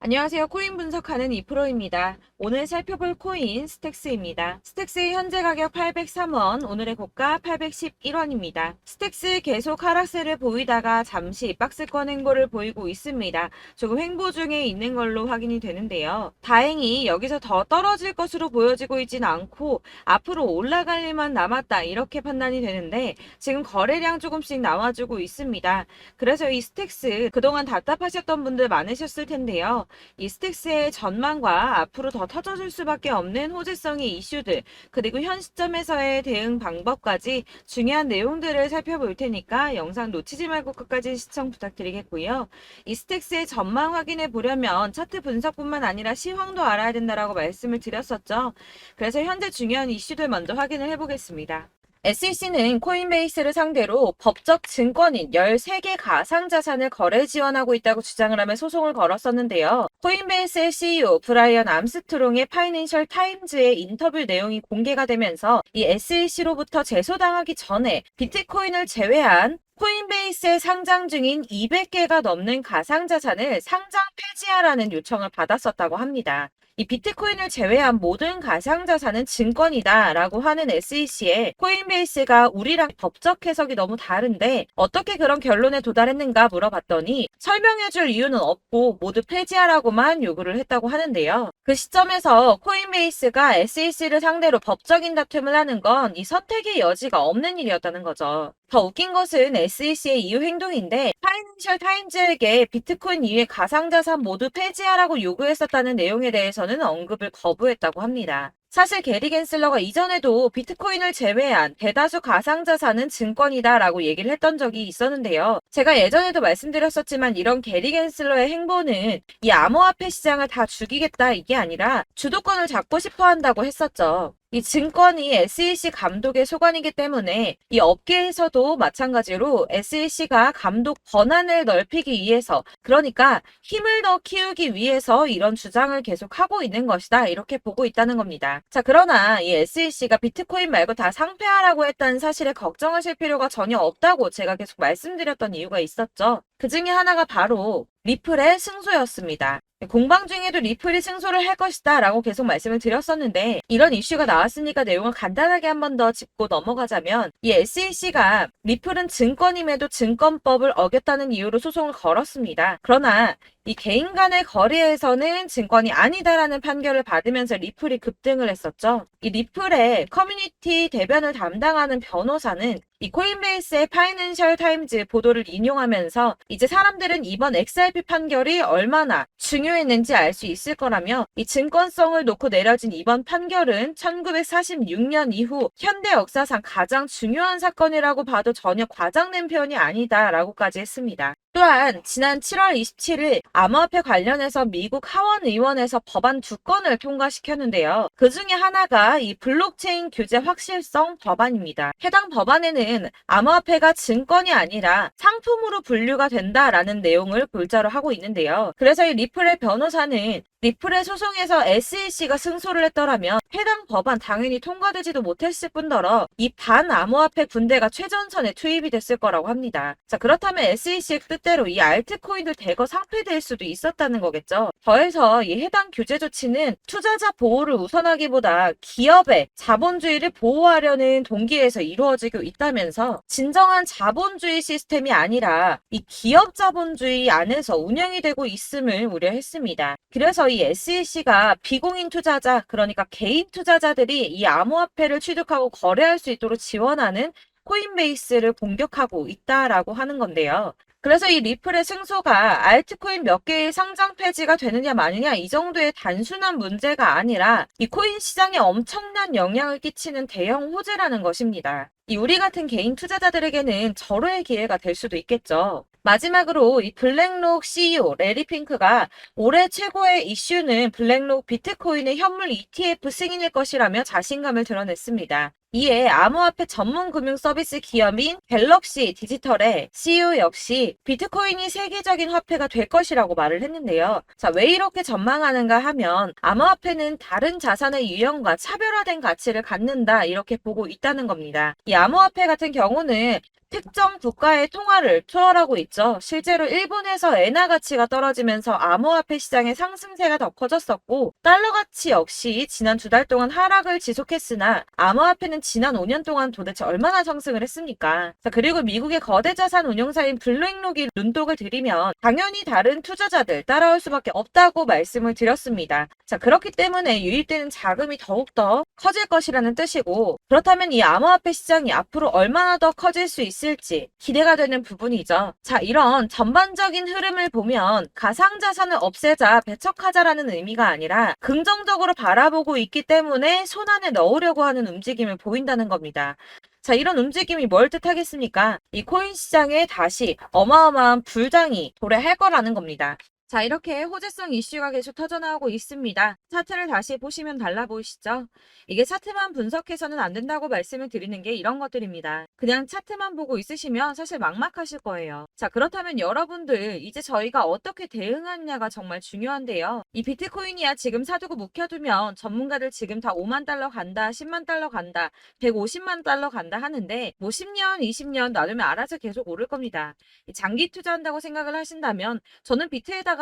안녕하세요. 코인 분석하는 이프로입니다. 오늘 살펴볼 코인 스택스입니다. 스택스의 현재 가격 803원, 오늘의 고가 811원입니다. 스택스 계속 하락세를 보이다가 잠시 박스권 횡보를 보이고 있습니다. 조금 횡보 중에 있는 걸로 확인이 되는데요. 다행히 여기서 더 떨어질 것으로 보여지고 있진 않고 앞으로 올라갈 일만 남았다 이렇게 판단이 되는데 지금 거래량 조금씩 나와주고 있습니다. 그래서 이 스택스 그동안 답답하셨던 분들 많으셨을 텐데요. 이 스택스의 전망과 앞으로 더 터져줄 수밖에 없는 호재성의 이슈들, 그리고 현 시점에서의 대응 방법까지 중요한 내용들을 살펴볼 테니까 영상 놓치지 말고 끝까지 시청 부탁드리겠고요. 이 스택스의 전망 확인해 보려면 차트 분석뿐만 아니라 시황도 알아야 된다라고 말씀을 드렸었죠. 그래서 현재 중요한 이슈들 먼저 확인을 해보겠습니다. SEC는 코인베이스를 상대로 법적 증권인 13개 가상자산을 거래 지원하고 있다고 주장을 하며 소송을 걸었었는데요. 코인베이스의 CEO 브라이언 암스트롱의 파이낸셜 타임즈의 인터뷰 내용이 공개가 되면서 이 SEC로부터 제소당하기 전에 비트코인을 제외한 코인베이스에 상장 중인 200개가 넘는 가상자산을 상장 폐지하라는 요청을 받았었다고 합니다. 이 비트코인을 제외한 모든 가상자산은 증권이다 라고 하는 SEC에 코인베이스가 우리랑 법적 해석이 너무 다른데 어떻게 그런 결론에 도달했는가 물어봤더니 설명해줄 이유는 없고 모두 폐지하라고만 요구를 했다고 하는데요. 그 시점에서 코인베이스가 SEC를 상대로 법적인 다툼을 하는 건 이 선택의 여지가 없는 일이었다는 거죠. 더 웃긴 것은 SEC의 이후 행동인데 파이낸셜 타임즈에게 비트코인 이외 가상자산 모두 폐지하라고 요구했었다는 내용에 대해서는 언급을 거부했다고 합니다. 사실 게리 겐슬러가 이전에도 비트코인을 제외한 대다수 가상자산은 증권이다 라고 얘기를 했던 적이 있었는데요. 제가 예전에도 말씀드렸었지만 이런 게리 겐슬러의 행보는 이 암호화폐 시장을 다 죽이겠다 이게 아니라 주도권을 잡고 싶어 한다고 했었죠. 이 증권이 SEC 감독의 소관이기 때문에 이 업계에서도 마찬가지로 SEC가 감독 권한을 넓히기 위해서, 그러니까 힘을 더 키우기 위해서 이런 주장을 계속하고 있는 것이다 이렇게 보고 있다는 겁니다. 자, 그러나 이 SEC가 비트코인 말고 다 상폐하라고 했다는 사실에 걱정하실 필요가 전혀 없다고 제가 계속 말씀드렸던 이유가 있었죠. 그 중에 하나가 바로 리플의 승소였습니다. 공방 중에도 리플이 승소를 할 것이다 라고 계속 말씀을 드렸었는데 이런 이슈가 나왔으니까 내용을 간단하게 한 번 더 짚고 넘어가자면 이 SEC가 리플은 증권임에도 증권법을 어겼다는 이유로 소송을 걸었습니다. 그러나 이 개인 간의 거래에서는 증권이 아니다라는 판결을 받으면서 리플이 급등을 했었죠. 이 리플의 커뮤니티 대변을 담당하는 변호사는 이 코인베이스의 파이낸셜 타임즈 보도를 인용하면서 이제 사람들은 이번 XRP 판결이 얼마나 중요했는지 알 수 있을 거라며 이 증권성을 놓고 내려진 이번 판결은 1946년 이후 현대 역사상 가장 중요한 사건이라고 봐도 전혀 과장된 표현이 아니다라고까지 했습니다. 또한 지난 7월 27일 암호화폐 관련해서 미국 하원의원에서 법안 2건을 통과시켰는데요. 그 중에 하나가 이 블록체인 규제 확실성 법안입니다. 해당 법안에는 암호화폐가 증권이 아니라 상품으로 분류가 된다라는 내용을 골자로 하고 있는데요. 그래서 이 리플의 변호사는 리플의 소송에서 SEC가 승소를 했더라면 해당 법안 당연히 통과되지도 못했을 뿐더러 이 반암호화폐 군대가 최전선에 투입이 됐을 거라고 합니다. 자, 그렇다면 SEC의 뜻대로 이 알트코인들 대거 상폐될 수도 있었다는 거겠죠. 더해서 이 해당 규제 조치는 투자자 보호를 우선하기보다 기업의 자본주의를 보호하려는 동기에서 이루어지고 있다면서 진정한 자본주의 시스템이 아니라 이 기업 자본주의 안에서 운영이 되고 있음을 우려했습니다. 그래서 이 SEC가 비공인 투자자, 그러니까 개인 투자자들이 이 암호화폐를 취득하고 거래할 수 있도록 지원하는 코인베이스를 공격하고 있다라고 하는 건데요. 그래서 이 리플의 승소가 알트코인 몇 개의 상장 폐지가 되느냐 마느냐 이 정도의 단순한 문제가 아니라 이 코인 시장에 엄청난 영향을 끼치는 대형 호재라는 것입니다. 이 우리 같은 개인 투자자들에게는 절호의 기회가 될 수도 있겠죠. 마지막으로 이 블랙록 CEO 레리 핑크가 올해 최고의 이슈는 블랙록 비트코인의 현물 ETF 승인일 것이라며 자신감을 드러냈습니다. 이에 암호화폐 전문 금융 서비스 기업인 갤럭시 디지털의 CEO 역시 비트코인이 세계적인 화폐가 될 것이라고 말을 했는데요. 자, 왜 이렇게 전망하는가 하면 암호화폐는 다른 자산의 유형과 차별화된 가치를 갖는다 이렇게 보고 있다는 겁니다. 이 암호화폐 같은 경우는 특정 국가의 통화를 초월하고 있죠. 실제로 일본에서 엔화 가치가 떨어지면서 암호화폐 시장의 상승세가 더 커졌었고, 달러 가치 역시 지난 2달 동안 하락을 지속했으나 암호화폐는 지난 5년 동안 도대체 얼마나 상승을 했습니까? 자, 그리고 미국의 거대 자산 운용사인 블랙록이 눈독을 들이면 당연히 다른 투자자들 따라올 수밖에 없다고 말씀을 드렸습니다. 자, 그렇기 때문에 유입되는 자금이 더욱더 커질 것이라는 뜻이고, 그렇다면 이 암호화폐 시장이 앞으로 얼마나 더 커질 수 있을지 기대가 되는 부분이죠. 자, 이런 전반적인 흐름을 보면 가상자산을 없애자, 배척하자라는 의미가 아니라 긍정적으로 바라보고 있기 때문에 손안에 넣으려고 하는 움직임을 보인다는 겁니다. 자, 이런 움직임이 뭘 뜻하겠습니까? 이 코인 시장에 다시 어마어마한 불장이 도래할 거라는 겁니다. 자, 이렇게 호재성 이슈가 계속 터져나오고 있습니다. 차트를 다시 보시면 달라 보이시죠? 이게 차트만 분석해서는 안 된다고 말씀을 드리는 게 이런 것들입니다. 그냥 차트만 보고 있으시면 사실 막막하실 거예요. 자, 그렇다면 여러분들 이제 저희가 어떻게 대응하느냐가 정말 중요한데요. 이 비트코인이야 지금 사두고 묵혀두면 전문가들 지금 다 5만 달러 간다, 10만 달러 간다, 150만 달러 간다 하는데 뭐 10년, 20년 놔두면 알아서 계속 오를 겁니다. 장기 투자한다고 생각을 하신다면 저는 비트에다가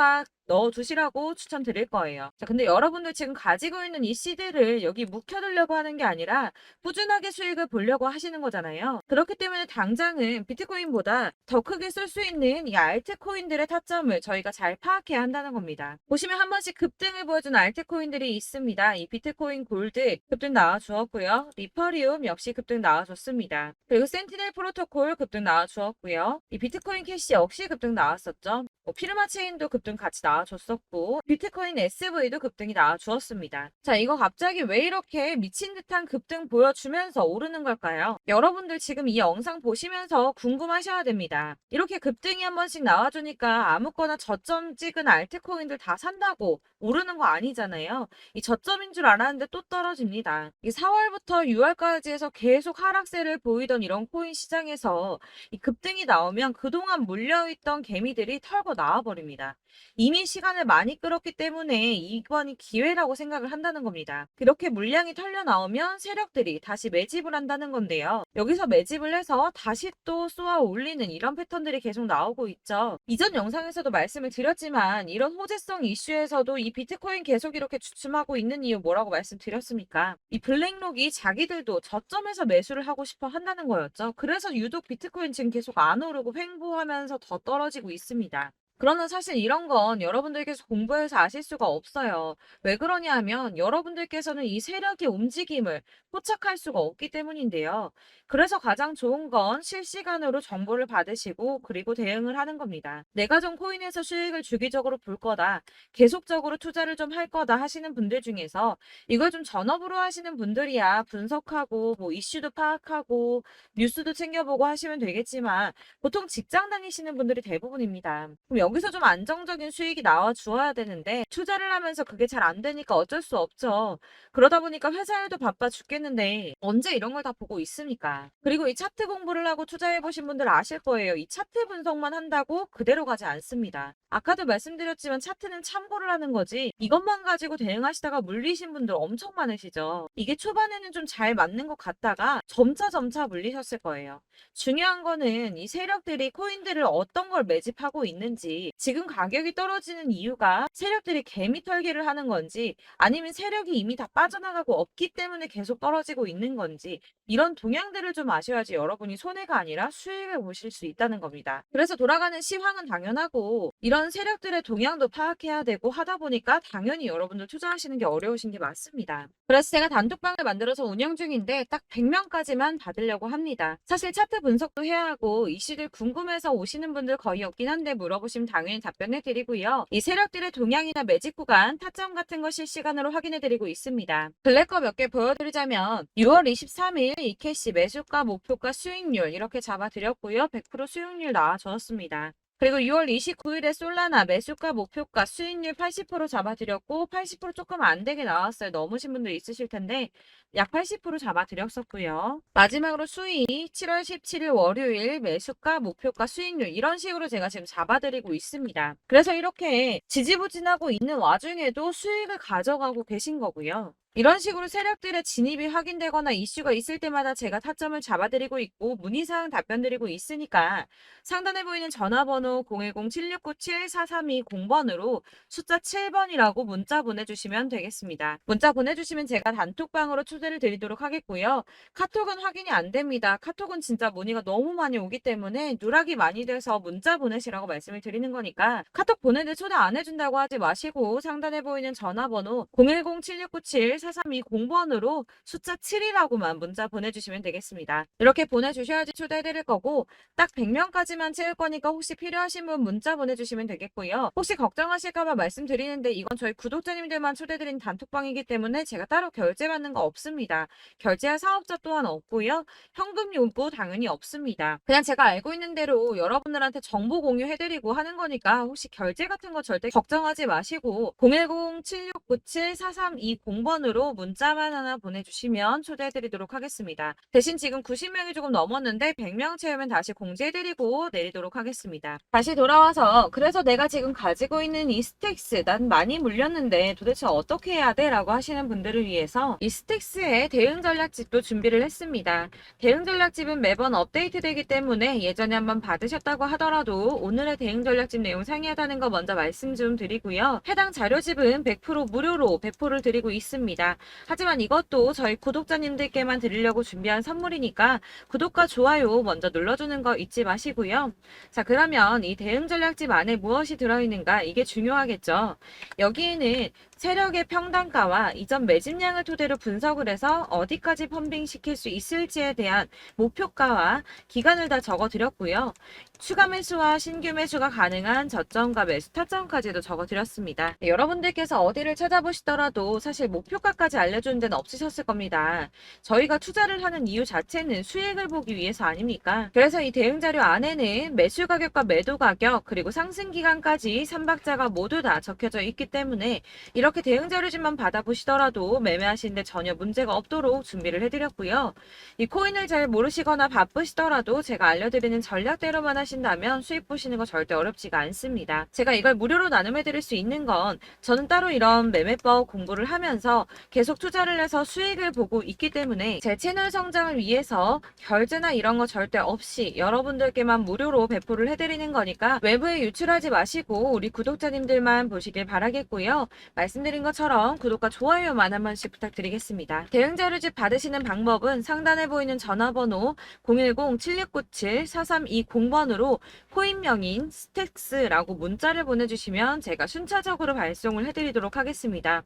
넣어두시라고 추천드릴 거예요. 자, 근데 여러분들 지금 가지고 있는 이 CD를 여기 묵혀두려고 하는 게 아니라 꾸준하게 수익을 보려고 하시는 거잖아요. 그렇기 때문에 당장은 비트코인보다 더 크게 쓸 수 있는 이 알트코인들의 타점을 저희가 잘 파악해야 한다는 겁니다. 보시면 한 번씩 급등을 보여준 알트코인들이 있습니다. 이 비트코인 골드 급등 나와주었고요. 리퍼리움 역시 급등 나와줬습니다. 그리고 센티넬 프로토콜 급등 나와주었고요. 이 비트코인 캐시 역시 급등 나왔었죠. 피르마 체인도 급등 같이 나와줬었고 비트코인 SV도 급등이 나와주었습니다. 자, 이거 갑자기 왜 이렇게 미친 듯한 급등 보여주면서 오르는 걸까요? 여러분들 지금 이 영상 보시면서 궁금하셔야 됩니다. 이렇게 급등이 한 번씩 나와주니까 아무거나 저점 찍은 알트코인들 다 산다고 오르는 거 아니잖아요. 이 저점인 줄 알았는데 또 떨어집니다. 이 4월부터 6월까지 해서 계속 하락세를 보이던 이런 코인 시장에서 이 급등이 나오면 그동안 물려있던 개미들이 털고 나와버립니다. 이미 시간을 많이 끌었기 때문에 이번이 기회라고 생각을 한다는 겁니다. 그렇게 물량이 털려 나오면 세력들이 다시 매집을 한다는 건데요. 여기서 매집을 해서 다시 또 쏘아 올리는 이런 패턴들이 계속 나오고 있죠. 이전 영상에서도 말씀을 드렸지만 이런 호재성 이슈에서도 이 비트코인 계속 이렇게 주춤하고 있는 이유 뭐라고 말씀드렸습니까? 이 블랙록이 자기들도 저점에서 매수를 하고 싶어 한다는 거였죠. 그래서 유독 비트코인 지금 계속 안 오르고 횡보하면서 더 떨어지고 있습니다. 그러나 사실 이런 건 여러분들께서 공부해서 아실 수가 없어요. 왜 그러냐 하면 여러분들께서는 이 세력의 움직임을 포착할 수가 없기 때문인데요. 그래서 가장 좋은 건 실시간으로 정보를 받으시고 그리고 대응을 하는 겁니다. 내가 좀 코인에서 수익을 주기적으로 볼 거다. 계속적으로 투자를 좀 할 거다 하시는 분들 중에서 이걸 좀 전업으로 하시는 분들이야 분석하고 뭐 이슈도 파악하고 뉴스도 챙겨보고 하시면 되겠지만 보통 직장 다니시는 분들이 대부분입니다. 그럼 여기서 좀 안정적인 수익이 나와 주어야 되는데 투자를 하면서 그게 잘 안 되니까 어쩔 수 없죠. 그러다 보니까 회사 일도 바빠 죽겠는데 언제 이런 걸 다 보고 있습니까? 그리고 이 차트 공부를 하고 투자해 보신 분들 아실 거예요. 이 차트 분석만 한다고 그대로 가지 않습니다. 아까도 말씀드렸지만 차트는 참고를 하는 거지 이것만 가지고 대응하시다가 물리신 분들 엄청 많으시죠. 이게 초반에는 좀 잘 맞는 것 같다가 점차 물리셨을 거예요. 중요한 거는 이 세력들이 코인들을 어떤 걸 매집하고 있는지 지금 가격이 떨어지는 이유가 세력들이 개미 털기를 하는 건지 아니면 세력이 이미 다 빠져나가고 없기 때문에 계속 떨어지고 있는 건지 이런 동향들을 좀 아셔야지 여러분이 손해가 아니라 수익을 보실 수 있다는 겁니다. 그래서 돌아가는 시황은 당연하고 이런 세력들의 동향도 파악해야 되고 하다 보니까 당연히 여러분들 투자하시는 게 어려우신 게 맞습니다. 그래서 제가 단톡방을 만들어서 운영 중인데 딱 100명까지만 받으려고 합니다. 사실 차트 분석도 해야 하고 이슈들 궁금해서 오시는 분들 거의 없긴 한데 물어보시면 당연히 답변해 드리고요. 이 세력들의 동향이나 매직 구간, 타점 같은 거 실시간으로 확인해 드리고 있습니다. 블랙거 몇 개 보여드리자면 6월 23일 이캐시 매수가, 목표가, 수익률 이렇게 잡아드렸고요. 100% 수익률 나와줬습니다. 그리고 6월 29일에 솔라나 매수가, 목표가, 수익률 80% 잡아드렸고 80% 조금 안 되게 나왔어요. 넘으신 분들 있으실 텐데 약 80% 잡아드렸었고요. 마지막으로 수익 7월 17일 월요일 매수가, 목표가, 수익률 이런 식으로 제가 지금 잡아드리고 있습니다. 그래서 이렇게 지지부진하고 있는 와중에도 수익을 가져가고 계신 거고요. 이런 식으로 세력들의 진입이 확인되거나 이슈가 있을 때마다 제가 타점을 잡아드리고 있고 문의사항 답변드리고 있으니까 상단에 보이는 전화번호 010-7697-4320번으로 숫자 7번이라고 문자 보내주시면 되겠습니다. 문자 보내주시면 제가 단톡방으로 초대를 드리도록 하겠고요. 카톡은 확인이 안 됩니다. 카톡은 진짜 문의가 너무 많이 오기 때문에 누락이 많이 돼서 문자 보내시라고 말씀을 드리는 거니까 카톡 보내는데 초대 안 해준다고 하지 마시고 상단에 보이는 전화번호 010-7697-4320번으로 숫자 7이라고만 문자 보내주시면 되겠습니다. 이렇게 보내주셔야지 초대해드릴 거고 딱 100명까지만 채울 거니까 혹시 필요하신 분 문자 보내주시면 되겠고요. 혹시 걱정하실까봐 말씀드리는데 이건 저희 구독자님들만 초대드린 단톡방이기 때문에 제가 따로 결제받는 거 없습니다. 결제할 사업자 또한 없고요. 현금 요구 당연히 없습니다. 그냥 제가 알고 있는 대로 여러분들한테 정보 공유해드리고 하는 거니까 혹시 결제 같은 거 절대 걱정하지 마시고 010-7697-4320번으로 문자만 하나 보내주시면 초대해드리도록 하겠습니다. 대신 지금 90명이 조금 넘었는데 100명 채우면 다시 공지해드리고 내리도록 하겠습니다. 다시 돌아와서 그래서 내가 지금 가지고 있는 이 스택스 난 많이 물렸는데 도대체 어떻게 해야 돼? 라고 하시는 분들을 위해서 이 스택스의 대응 전략집도 준비를 했습니다. 대응 전략집은 매번 업데이트되기 때문에 예전에 한번 받으셨다고 하더라도 오늘의 대응 전략집 내용 상이하다는 거 먼저 말씀 좀 드리고요. 해당 자료집은 100% 무료로 배포를 드리고 있습니다. 하지만 이것도 저희 구독자님들께만 드리려고 준비한 선물이니까 구독과 좋아요 먼저 눌러주는 거 잊지 마시고요. 자, 그러면 이 대응 전략집 안에 무엇이 들어있는가 이게 중요하겠죠. 여기에는 세력의 평단가와 이전 매집량을 토대로 분석을 해서 어디까지 펌핑 시킬 수 있을지에 대한 목표가와 기간을 다 적어드렸고요. 추가 매수와 신규 매수가 가능한 저점과 매수 타점까지도 적어드렸습니다. 여러분들께서 어디를 찾아보시더라도 사실 목표가까지 알려주는 데는 없으셨을 겁니다. 저희가 투자를 하는 이유 자체는 수익을 보기 위해서 아닙니까? 그래서 이 대응 자료 안에는 매수 가격과 매도 가격 그리고 상승 기간까지 3박자가 모두 다 적혀져 있기 때문에 이렇게 대응 자료집만 받아보시더라도 매매하시는데 전혀 문제가 없도록 준비를 해드렸고요. 이 코인을 잘 모르시거나 바쁘시더라도 제가 알려드리는 전략대로만 하신다면 수익 보시는 거 절대 어렵지가 않습니다. 제가 이걸 무료로 나눔해드릴 수 있는 건 저는 따로 이런 매매법 공부를 하면서 계속 투자를 해서 수익을 보고 있기 때문에 제 채널 성장을 위해서 결제나 이런 거 절대 없이 여러분들께만 무료로 배포를 해드리는 거니까 외부에 유출하지 마시고 우리 구독자님들만 보시길 바라겠고요. 말씀드린 것처럼 구독과 좋아요만 한 번씩 부탁드리겠습니다. 대응 자료집 받으시는 방법은 상단에 보이는 전화번호 010-7697-4320번으로 코인명인 스택스라고 문자를 보내주시면 제가 순차적으로 발송을 해드리도록 하겠습니다.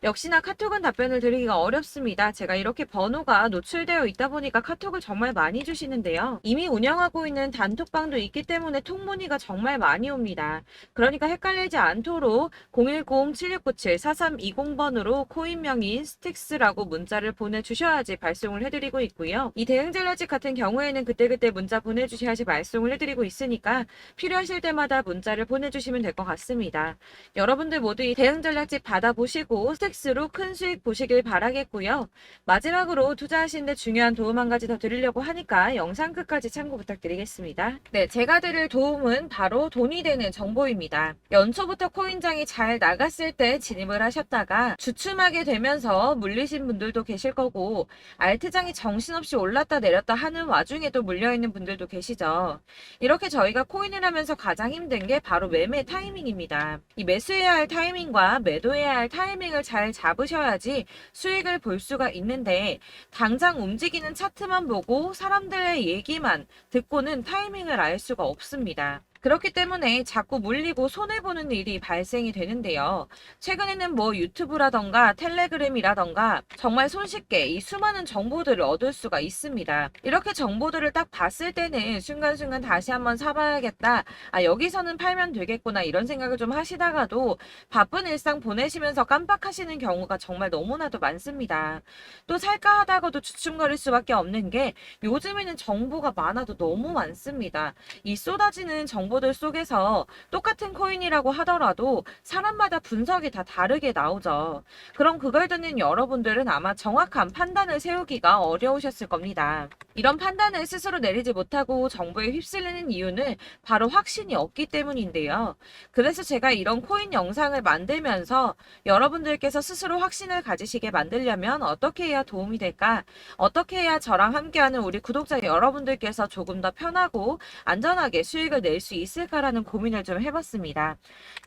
역시나 카톡은 답변을 드리기가 어렵습니다. 제가 이렇게 번호가 노출되어 있다 보니까 카톡을 정말 많이 주시는데요. 이미 운영하고 있는 단톡방도 있기 때문에 통문의가 정말 많이 옵니다. 그러니까 헷갈리지 않도록 010-7697-4320번으로 코인명인 스틱스라고 문자를 보내주셔야지 발송을 해드리고 있고요. 이 대응 전략집 같은 경우에는 그때그때 문자 보내주셔야지 발송을 해드리고 있으니까 필요하실 때마다 문자를 보내주시면 될 것 같습니다. 여러분들 모두 이 대응 전략집 받아보시고 스택스로 큰 수익 보시길 바라겠고요. 마지막으로 투자하시는데 중요한 도움 한 가지 더 드리려고 하니까 영상 끝까지 참고 부탁드리겠습니다. 네, 제가 드릴 도움은 바로 돈이 되는 정보입니다. 연초부터 코인장이 잘 나갔을 때 진입을 하셨다가 주춤하게 되면서 물리신 분들도 계실 거고 알트장이 정신없이 올랐다 내렸다 하는 와중에도 물려있는 분들도 계시죠. 이렇게 저희가 코인을 하면서 가장 힘든 게 바로 매매 타이밍입니다. 이 매수해야 할 타이밍과 매도해야 할 타이밍을 잘 잡으셔야지 수익을 볼 수가 있는데 당장 움직이는 차트만 보고 사람들의 얘기만 듣고는 타이밍을 알 수가 없습니다. 그렇기 때문에 자꾸 물리고 손해보는 일이 발생이 되는데요. 최근에는 뭐 유튜브라던가 텔레그램이라던가 정말 손쉽게 이 수많은 정보들을 얻을 수가 있습니다. 이렇게 정보들을 딱 봤을 때는 순간순간 다시 한번 사봐야겠다. 아, 여기서는 팔면 되겠구나 이런 생각을 좀 하시다가도 바쁜 일상 보내시면서 깜빡하시는 경우가 정말 너무나도 많습니다. 또 살까 하다가도 주춤거릴 수밖에 없는 게 요즘에는 정보가 많아도 너무 많습니다. 이 쏟아지는 정보 정보들 속에서 똑같은 코인이라고 하더라도 사람마다 분석이 다 다르게 나오죠. 그럼 그걸 듣는 여러분들은 아마 정확한 판단을 세우기가 어려우셨을 겁니다. 이런 판단을 스스로 내리지 못하고 정보에 휩쓸리는 이유는 바로 확신이 없기 때문인데요. 그래서 제가 이런 코인 영상을 만들면서 여러분들께서 스스로 확신을 가지시게 만들려면 어떻게 해야 도움이 될까? 어떻게 해야 저랑 함께하는 우리 구독자 여러분들께서 조금 더 편하고 안전하게 수익을 낼 수 있을까라는 고민을 좀 해봤습니다.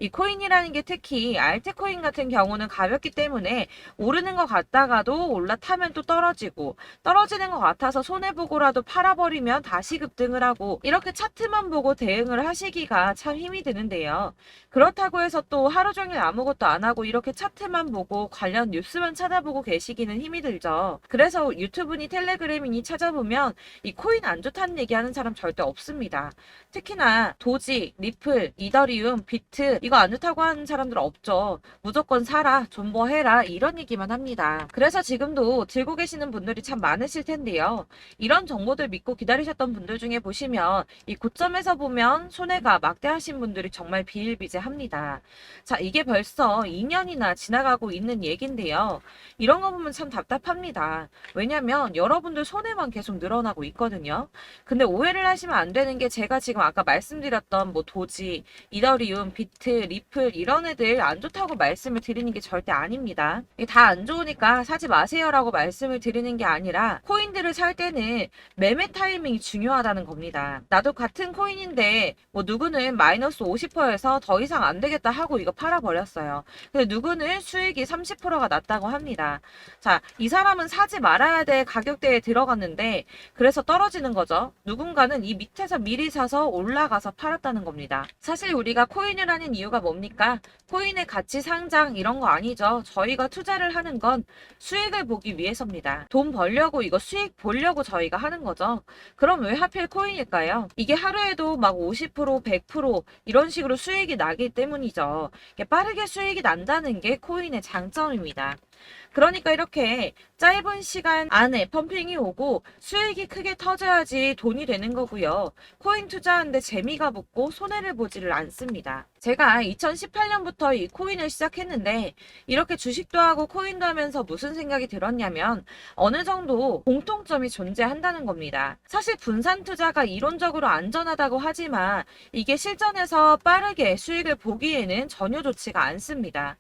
이 코인이라는 게 특히 알트코인 같은 경우는 가볍기 때문에 오르는 것 같다가도 올라타면 또 떨어지고 떨어지는 것 같아서 손해보고라도 팔아버리면 다시 급등을 하고 이렇게 차트만 보고 대응을 하시기가 참 힘이 드는데요. 그렇다고 해서 또 하루 종일 아무것도 안 하고 이렇게 차트만 보고 관련 뉴스만 찾아보고 계시기는 힘이 들죠. 그래서 유튜브니 텔레그램이니 찾아보면 이 코인 안 좋다는 얘기하는 사람 절대 없습니다. 특히나 도지, 리플, 이더리움, 비트 이거 안 좋다고 하는 사람들 없죠. 무조건 사라, 존버해라 이런 얘기만 합니다. 그래서 지금도 들고 계시는 분들이 참 많으실 텐데요. 이런 정보들 믿고 기다리셨던 분들 중에 보시면 이 고점에서 보면 손해가 막대하신 분들이 정말 비일비재합니다. 자, 이게 벌써 2년이나 지나가고 있는 얘긴데요. 이런 거 보면 참 답답합니다. 왜냐면 여러분들 손해만 계속 늘어나고 있거든요. 근데 오해를 하시면 안 되는 게 제가 지금 아까 말씀드렸던 뭐 도지, 이더리움, 비트, 리플 이런 애들 안 좋다고 말씀을 드리는 게 절대 아닙니다. 다 안 좋으니까 사지 마세요라고 말씀을 드리는 게 아니라 코인들을 살 때는 매매 타이밍이 중요하다는 겁니다. 나도 같은 코인인데 뭐 누구는 마이너스 50%에서 더 이상 안 되겠다 하고 이거 팔아버렸어요. 근데 누구는 수익이 30%가 났다고 합니다. 자, 이 사람은 사지 말아야 될 가격대에 들어갔는데 그래서 떨어지는 거죠. 누군가는 이 밑에서 미리 사서 올라가서 팔았다는 겁니다. 사실 우리가 코인을 하는 이유가 뭡니까? 코인의 가치 상장 이런 거 아니죠. 저희가 투자를 하는 건 수익을 보기 위해서입니다. 돈 벌려고 이거 수익 보려고 저희가 하는 거죠. 그럼 왜 하필 코인일까요? 이게 하루에도 막 50%, 100% 이런 식으로 수익이 나기 때문이죠. 빠르게 수익이 난다는 게 코인의 장점입니다. 그러니까 이렇게 짧은 시간 안에 펌핑이 오고 수익이 크게 터져야지 돈이 되는 거고요. 코인 투자하는데 재미가 붙고 손해를 보지를 않습니다. 제가 2018년부터 이 코인을 시작했는데 이렇게 주식도 하고 코인도 하면서 무슨 생각이 들었냐면 어느 정도 공통점이 존재한다는 겁니다. 사실 분산 투자가 이론적으로 안전하다고 하지만 이게 실전에서 빠르게 수익을 보기에는 전혀 좋지가 않습니다.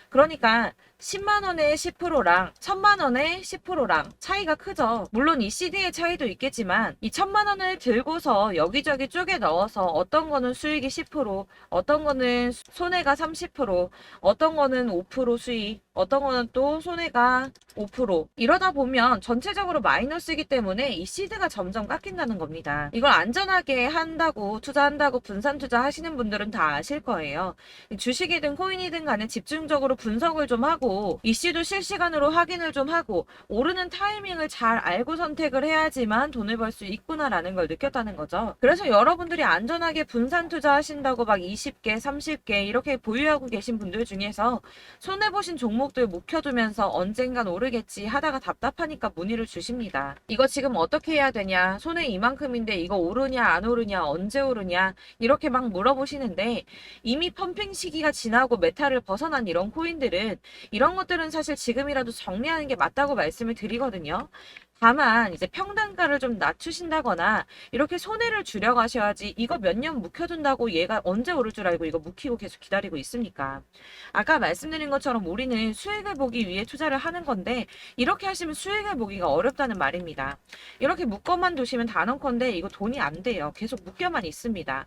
그러니까 10만 원의 10%랑 1000만 원의 10%랑 차이가 크죠. 물론 이 CD의 차이도 있겠지만 이 1000만 원을 들고서 여기저기 쪼개 넣어서 어떤 거는 수익이 10%, 어떤 거는 손해가 30%, 어떤 거는 5% 수익, 어떤 거는 또 손해가 5% 이러다 보면 전체적으로 마이너스이기 때문에 이 시드가 점점 깎인다는 겁니다. 이걸 안전하게 한다고 투자한다고 분산 투자하시는 분들은 다 아실 거예요. 주식이든 코인이든 간에 집중적으로 분석을 좀 하고 이슈도 실시간으로 확인을 좀 하고 오르는 타이밍을 잘 알고 선택을 해야지만 돈을 벌 수 있구나라는 걸 느꼈다는 거죠. 그래서 여러분들이 안전하게 분산 투자하신다고 막 20개, 30개 이렇게 보유하고 계신 분들 중에서 손해보신 종목들 묵혀두면서 언젠간 오르겠지 하다가 답답하니까 문의를 주십니다. 이거 지금 어떻게 해야 되냐? 손해 이만큼인데 이거 오르냐 안 오르냐 언제 오르냐 이렇게 막 물어보시는데 이미 펌핑 시기가 지나고 메타를 벗어난 이런 코인들은 이런 것들은 사실 지금이라도 정리하는 게 맞다고 말씀을 드리거든요. 다만 이제 평단가를 좀 낮추신다거나 이렇게 손해를 줄여가셔야지 이거 몇 년 묵혀둔다고 얘가 언제 오를 줄 알고 이거 묵히고 계속 기다리고 있습니까? 아까 말씀드린 것처럼 우리는 수익을 보기 위해 투자를 하는 건데 이렇게 하시면 수익을 보기가 어렵다는 말입니다. 이렇게 묶어만 두시면 단언컨대 이거 돈이 안 돼요. 계속 묶여만 있습니다.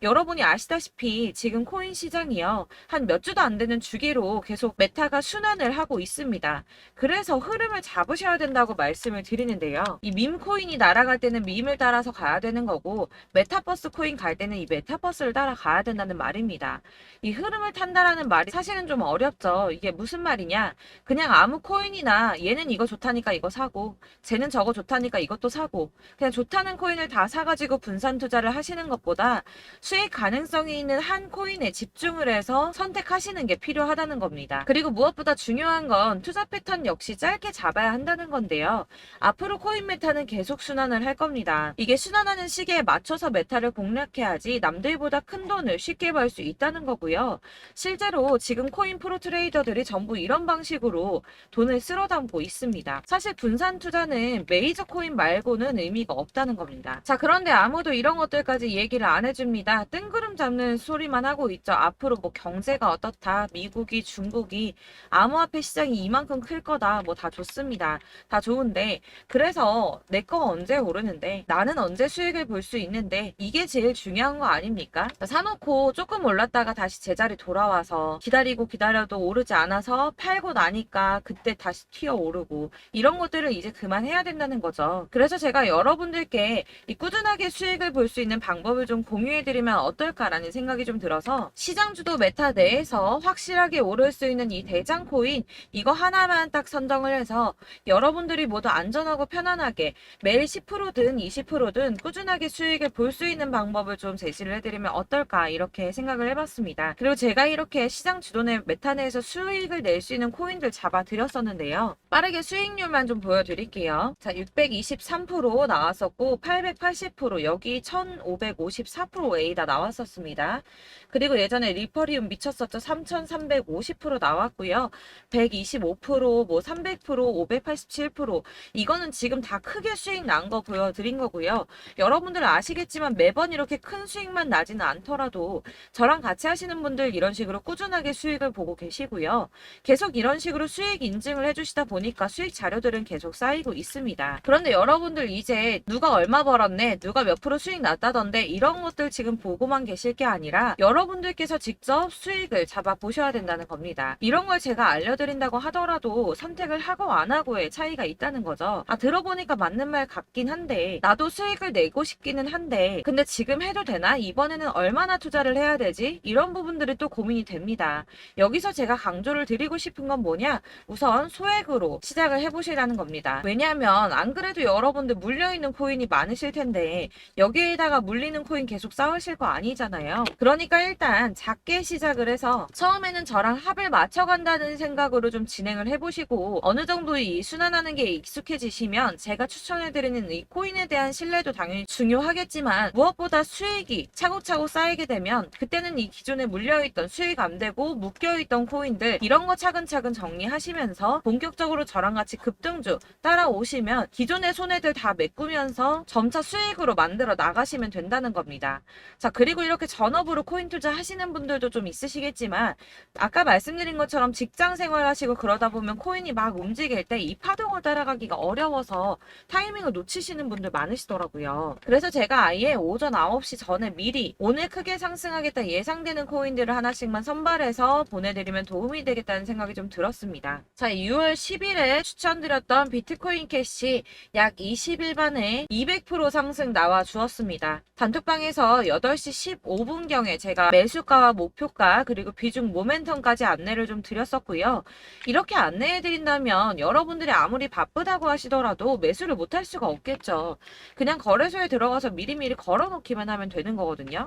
여러분이 아시다시피 지금 코인 시장이요. 한 몇 주도 안 되는 주기로 계속 메타가 순환을 하고 있습니다. 그래서 흐름을 잡으셔야 된다고 말씀을 드리는데요. 이 밈 코인이 날아갈 때는 밈을 따라서 가야 되는 거고 메타버스 코인 갈 때는 이 메타버스를 따라가야 된다는 말입니다. 이 흐름을 탄다라는 말이 사실은 좀 어렵죠. 이게 무슨 말이냐? 그냥 아무 코인이나 얘는 이거 좋다니까 이거 사고 쟤는 저거 좋다니까 이것도 사고 그냥 좋다는 코인을 다 사가지고 분산 투자를 하시는 것보다 수익 가능성이 있는 한 코인에 집중을 해서 선택하시는 게 필요하다는 겁니다. 그리고 무엇보다 중요한 건 투자 패턴 역시 짧게 잡아야 한다는 건데요. 앞으로 코인 메타는 계속 순환을 할 겁니다. 이게 순환하는 시기에 맞춰서 메타를 공략해야지 남들보다 큰 돈을 쉽게 벌 수 있다는 거고요. 실제로 지금 코인 프로 트레이더들이 전부 이런 방식으로 돈을 쓸어 담고 있습니다. 사실 분산 투자는 메이저 코인 말고는 의미가 없다는 겁니다. 자, 그런데 아무도 이런 것들까지 얘기를 안 해줍니다. 뜬구름 잡는 소리만 하고 있죠. 앞으로 뭐 경제가 어떻다, 미국이, 중국이, 암호화폐 시장이 이만큼 클 거다, 뭐 다 좋습니다. 다 좋은데, 그래서 내 거 언제 오르는데, 나는 언제 수익을 볼 수 있는데, 이게 제일 중요한 거 아닙니까? 사놓고 조금 올랐다가 다시 제자리 돌아와서 기다리고 기다려도 오르지 않아서 팔고 나니까 그때 다시 튀어 오르고, 이런 것들을 이제 그만해야 된다는 거죠. 그래서 제가 여러분들께 이 꾸준하게 수익을 볼 수 있는 방법을 좀 공유해드리면 어떨까라는 생각이 좀 들어서, 시장 주도 메타 내에서 확실하게 오를 수 있는 이 대장 코인, 이거 하나만 딱 선정을 해서 여러분들이 모두 안전하고 편안하게 매일 10%든 20%든 꾸준하게 수익을 볼 수 있는 방법을 좀 제시를 해드리면 어떨까, 이렇게 생각을 해봤습니다. 그리고 제가 이렇게 시장 주도내 메타 내에서 수익을 낼 수 있는 코인들 잡아드렸었는데요. 빠르게 수익률만 좀 보여드릴게요. 자, 623% 나왔었고 880%, 여기 1554%A다 나왔었습니다. 그리고 예전에 리퍼리움 미쳤었죠. 3350% 나왔고요. 125%, 뭐 300%, 587%, 이거는 지금 다 크게 수익 난 거 보여드린 거고요. 여러분들 아시겠지만 매번 이렇게 큰 수익만 나지는 않더라도 저랑 같이 하시는 분들 이런 식으로 꾸준하게 수익을 보고 계시고요. 계속 이런 식으로 수익 인증을 해주시다 보니까 수익 자료들은 계속 쌓이고 있습니다. 그런데 여러분들 이제 누가 얼마 벌었네, 누가 몇 프로 수익 났다던데, 이런 것들 지금 보고만 계실 게 아니라 여러분들께서 직접 수익을 잡아 보셔야 된다는 겁니다. 이런 걸 제가 알려드린다고 하더라도 선택을 하고 안 하고의 차이가 있다는 거죠. 아, 들어보니까 맞는 말 같긴 한데, 나도 수익을 내고 싶기는 한데 근데 지금 해도 되나? 이번에는 얼마나 투자를 해야 되지? 이런 부분들이 또 고민이 됩니다. 여기서 제가 강조를 드리고 싶은 건 뭐냐? 우선 소액으로 시작을 해보시라는 겁니다. 왜냐하면 안 그래도 여러분들 물려있는 코인이 많으실 텐데 여기에다가 물리는 코인 계속 쌓으실 거 아니잖아요. 그러니까 일단 작게 시작을 해서 처음에는 저랑 합을 맞춰간다는 생각으로 좀 진행을 해보시고, 어느 정도 이 순환하는 게 익숙해지시면 제가 추천해드리는 이 코인에 대한 신뢰도 당연히 중요하겠지만 무엇보다 수익이 차곡차곡 쌓이게 되면 그때는 이 기존에 물려있던 수익 안 되고 묶여있던 코인들, 이런 거 차근차근 정리하시면서 본격적으로 저랑 같이 급등주 따라오시면 기존의 손해들 다 메꾸면서 점차 수익으로 만들어 나가시면 된다는 겁니다. 자, 그리고 이렇게 전업으로 코인 투자 하시는 분들도 좀 있으시겠지만 아까 말씀드린 것처럼 직장 생활하시고 그러다 보면 코인이 막 움직일 때 이 파동을 따라가기가 어려워서 타이밍을 놓치시는 분들 많으시더라고요. 그래서 제가 아예 오전 9시 전에 미리 오늘 크게 상승하겠다 예상되는 코인들을 하나씩만 선발해서 보내드리면 도움이 되겠다는 생각이 좀 들었습니다. 자, 6월 10일에 추천드렸던 비트코인 캐시 약 20일 만에 200% 상승 나와 주었습니다. 단톡방에서 8시 15분경에 제가 매수가와 목표가 그리고 비중 모멘텀까지 안내를 좀 드렸었고요. 이렇게 안내해드린다면 여러분들이 아무리 바쁘다고 하시더라도 매수를 못할 수가 없겠죠. 그냥 거래소에 들어가서 미리미리 걸어놓기만 하면 되는 거거든요.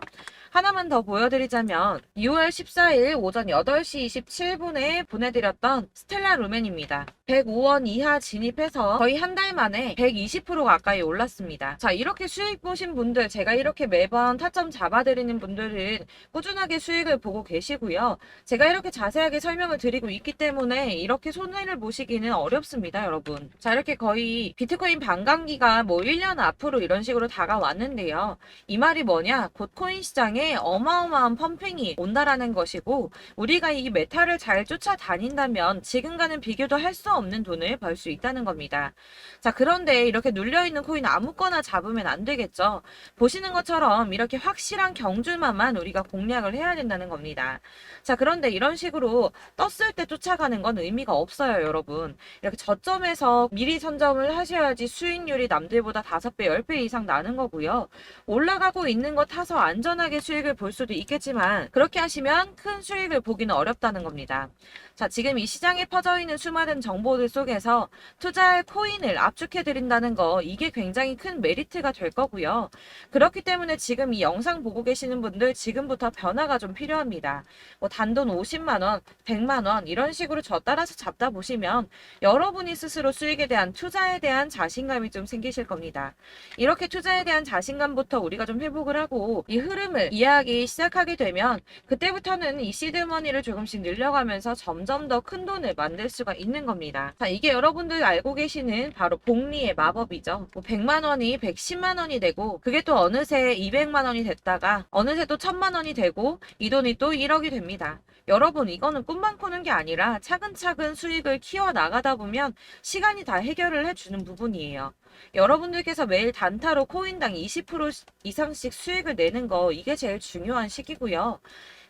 하나만 더 보여드리자면 6월 14일 오전 8시 27분에 보내드렸던 스텔라 루멘입니다. 105원 이하 진입해서 거의 한 달 만에 120% 가까이 올랐습니다. 자, 이렇게 수익 보신 분들, 제가 이렇게 매번 타점 잡아드리는 분들은 꾸준하게 수익을 보고 계시고요. 제가 이렇게 자세하게 설명을 드리고 있기 때문에 이렇게 손해를 보시기는 어렵습니다, 여러분. 자, 이렇게 거의 비트코인 반감기가 뭐 1년 앞으로 이런 식으로 다가왔는데요. 이 말이 뭐냐? 곧 코인 시장에 어마어마한 펌핑이 온다라는 것이고, 우리가 이 메타를 잘 쫓아다닌다면 지금과는 비교도 할 수 없는 돈을 벌 수 있다는 겁니다. 자, 그런데 이렇게 눌려있는 코인 아무거나 잡으면 안 되겠죠. 보시는 것처럼 이렇게 확실한 경주만만 우리가 공략을 해야 된다는 겁니다. 자, 그런데 이런 식으로 떴을 때 쫓아가는 건 의미가 없어요, 여러분. 이렇게 저점에서 미리 선점을 하셔야지 수익률이 남들보다 5배, 10배 이상 나는 거고요. 올라가고 있는 거 타서 안전하게 수익을 볼 수도 있겠지만 그렇게 하시면 큰 수익을 보기는 어렵다는 겁니다. 자, 지금 이 시장에 퍼져 있는 수많은 정보들 속에서 투자할 코인을 압축해드린다는 거, 이게 굉장히 큰 메리트가 될 거고요. 그렇기 때문에 지금 이 영상 보고 계시는 분들 지금부터 변화가 좀 필요합니다. 뭐 단돈 50만원, 100만원 이런 식으로 저 따라서 잡다 보시면 여러분이 스스로 수익에 대한 투자에 대한 자신감이 좀 생기실 겁니다. 이렇게 투자에 대한 자신감부터 우리가 좀 회복을 하고 이 흐름을 이해하기 시작하게 되면 그때부터는 이 시드머니를 조금씩 늘려가면서 점점 더 큰 돈을 만들 수가 있는 겁니다. 자, 이게 여러분들 알고 계시는 바로 복리의 마법이죠. 뭐 100만 원이 110만 원이 되고 그게 또 어느새 200만 원이 됐다가 어느새 또 1000만 원이 되고 이 돈이 또 1억이 됩니다. 여러분, 이거는 꿈만 꾸는 게 아니라 차근차근 수익을 키워 나가다 보면 시간이 다 해결을 해주는 부분이에요. 여러분들께서 매일 단타로 코인당 20% 이상씩 수익을 내는 거, 이게 제일 중요한 시기고요.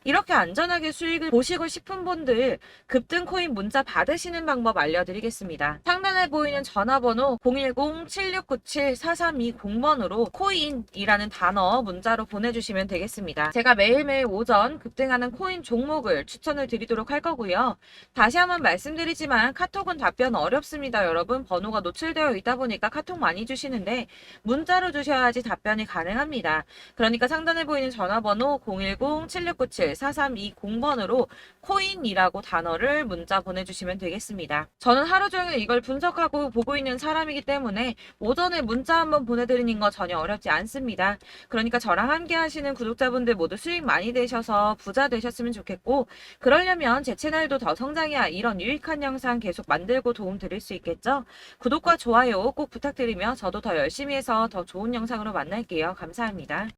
이렇게 안전하게 수익을 보시고 싶은 분들 급등 코인 문자 받으시는 방법 알려드리겠습니다. 상단에 보이는 전화번호 010-7697-4320번으로 코인이라는 단어 문자로 보내주시면 되겠습니다. 제가 매일매일 오전 급등하는 코인 종목을 추천을 드리도록 할 거고요. 다시 한번 말씀드리지만 카톡은 답변 어렵습니다. 여러분, 번호가 노출되어 있다 보니까 카톡 많이 주시는데 문자로 주셔야지 답변이 가능합니다. 그러니까 상단에 보이는 전화번호 010-7697-4320번으로 코인이라고 단어를 문자 보내주시면 되겠습니다. 저는 하루 종일 이걸 분석하고 보고 있는 사람이기 때문에 오전에 문자 한번 보내드리는 거 전혀 어렵지 않습니다. 그러니까 저랑 함께 하시는 구독자분들 모두 수익 많이 되셔서 부자 되셨으면 좋겠고, 그러려면 제 채널도 더 성장해야 이런 유익한 영상 계속 만들고 도움 드릴 수 있겠죠? 구독과 좋아요 꼭 부탁드리며 저도 더 열심히 해서 더 좋은 영상으로 만날게요. 감사합니다.